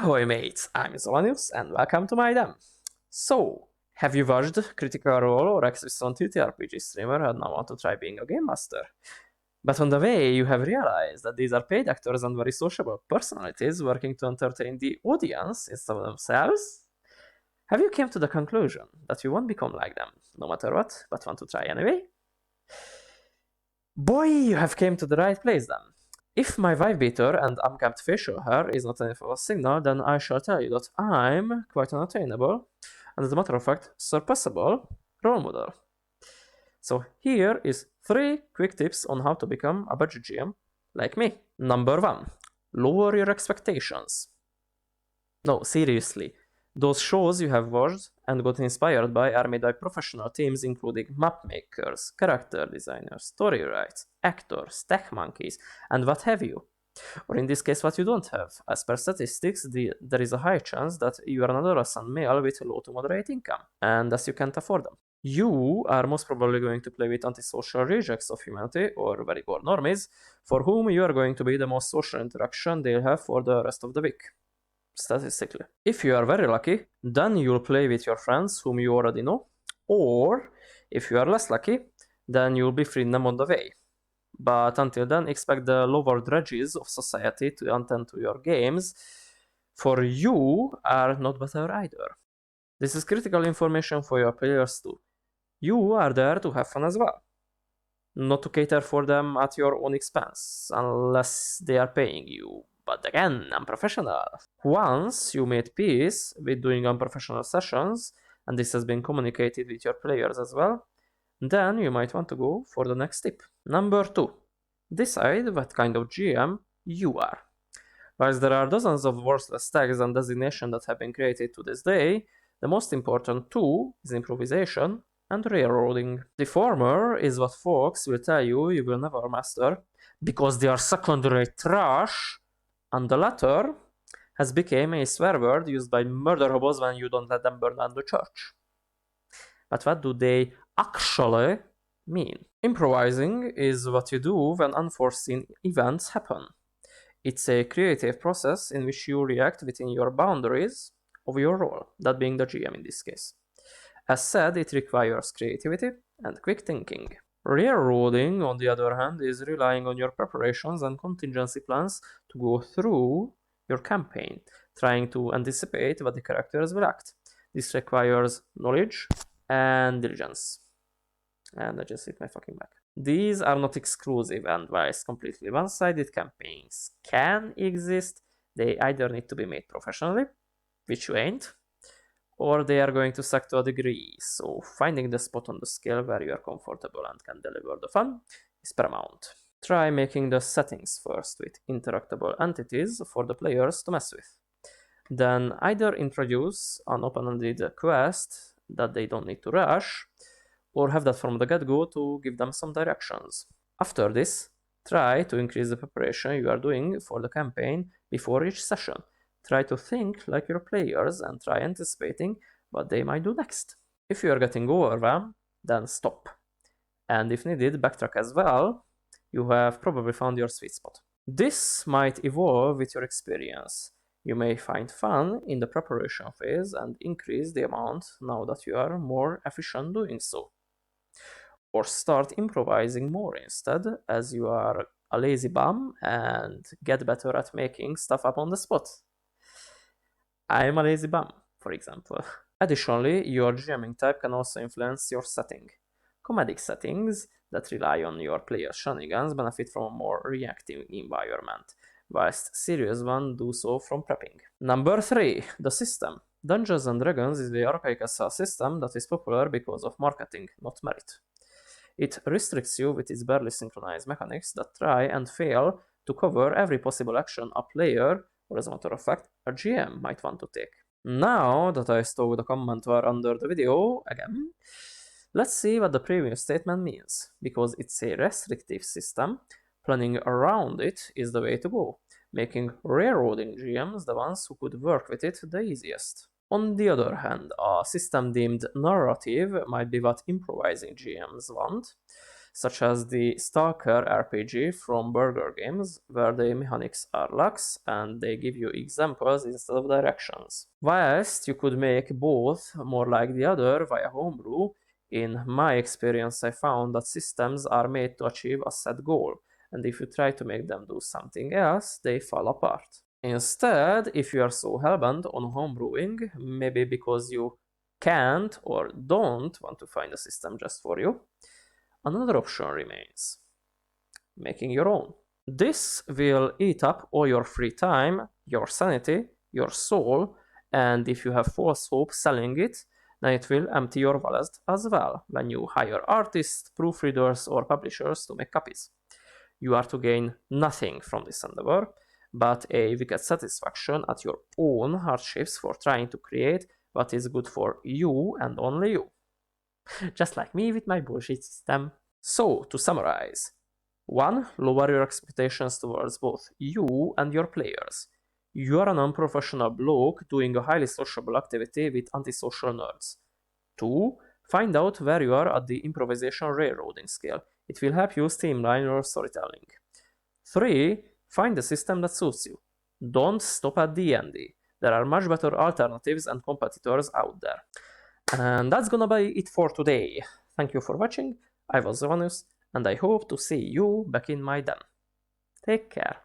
Ahoy mates, I'm Zolanius and welcome to my dem. So, have you watched Critical Role or exists on TTRPG streamer and now want to try being a game master? But on the way you have realized that these are paid actors and very sociable personalities working to entertain the audience instead of themselves? Have you come to the conclusion that you won't become like them, no matter what, but want to try anyway? Boy, you have come to the right place then. If my Wifebeater and unkempt facial hair is not enough of a signal, then I shall tell you that I'm quite an attainable, and as a matter of fact, surpassable role model. So here is 3 quick tips on how to become a budget GM like me. Number 1. Lower your expectations. No, seriously. Those shows you have watched and got inspired by are made by professional teams including map makers, character designers, story writers, actors, tech monkeys, and what have you. Or in this case, what you don't have. As per statistics, there is a high chance that you are an adolescent male with low to moderate income, and thus you can't afford them. You are most probably going to play with antisocial rejects of humanity, or very bored normies, for whom you are going to be the most social interaction they'll have for the rest of the week. Statistically. If you are very lucky, then you'll play with your friends whom you already know, or if you are less lucky, then you'll befriend them on the way. But until then, expect the lower dredges of society to attend to your games, for you are not better either. This is critical information for your players too. You are there to have fun as well, not to cater for them at your own expense, unless they are paying you. But again, unprofessional. Once you made peace with doing unprofessional sessions, and this has been communicated with your players as well, then you might want to go for the next tip. Number 2. Decide what kind of GM you are. Whilst there are dozens of worthless tags and designations that have been created to this day, the most important two is improvisation and railroading. The former is what folks will tell you will never master because they are secondary trash, and the latter has become a swear word used by murder hobos when you don't let them burn down the church. But what do they actually mean? Improvising is what you do when unforeseen events happen. It's a creative process in which you react within your boundaries of your role, that being the GM in this case. As said, it requires creativity and quick thinking. Railroading, on the other hand, is relying on your preparations and contingency plans to go through your campaign, trying to anticipate what the characters will act. This requires knowledge and diligence. And I just hit my fucking back. These are not exclusive and whilst completely one-sided campaigns can exist, they either need to be made professionally, which you ain't, or they are going to suck to a degree, so finding the spot on the scale where you are comfortable and can deliver the fun is paramount. Try making the settings first with interactable entities for the players to mess with. Then either introduce an open-ended quest that they don't need to rush, or have that from the get-go to give them some directions. After this, try to increase the preparation you are doing for the campaign before each session. Try to think like your players and try anticipating what they might do next. If you are getting overwhelmed, then stop. And if needed, backtrack as well. You have probably found your sweet spot. This might evolve with your experience. You may find fun in the preparation phase and increase the amount now that you are more efficient doing so. Or start improvising more instead, as you are a lazy bum and get better at making stuff up on the spot. I am a lazy bum, for example. Additionally, your GMing type can also influence your setting. Comedic settings that rely on your player's shenanigans benefit from a more reactive environment, whilst serious ones do so from prepping. Number 3. The system. Dungeons & Dragons is the archaic SL system that is popular because of marketing, not merit. It restricts you with its barely synchronized mechanics that try and fail to cover every possible action a player, or as a matter of fact, a GM might want to take. Now that I stole the comment bar under the video again, let's see what the previous statement means, because it's a restrictive system. Planning around it is the way to go, making railroading GMs the ones who could work with it the easiest. On the other hand, a system deemed narrative might be what improvising GMs want, such as the S.T.A.L.K.E.R RPG from Burger Games, where the mechanics are locks and they give you examples instead of directions. Whilst you could make both more like the other via homebrew, in my experience I found that systems are made to achieve a set goal, and if you try to make them do something else, they fall apart. Instead, if you are so hellbent on homebrewing, maybe because you can't or don't want to find a system just for you, another option remains: making your own. This will eat up all your free time, your sanity, your soul, and if you have false hope selling it, then it will empty your wallet as well when you hire artists, proofreaders, or publishers to make copies. You are to gain nothing from this endeavor, but a wicked satisfaction at your own hardships for trying to create what is good for you and only you. Just like me with my bullshit system. So, to summarize: 1. Lower your expectations towards both you and your players. You are a non-professional bloke doing a highly sociable activity with antisocial nerds. 2. Find out where you are at the improvisation railroading scale. It will help you streamline your storytelling. 3. Find a system that suits you. Don't stop at D&D. There are much better alternatives and competitors out there. And that's gonna be it for today. Thank you for watching. I was Vanus, and I hope to see you back in my den. Take care.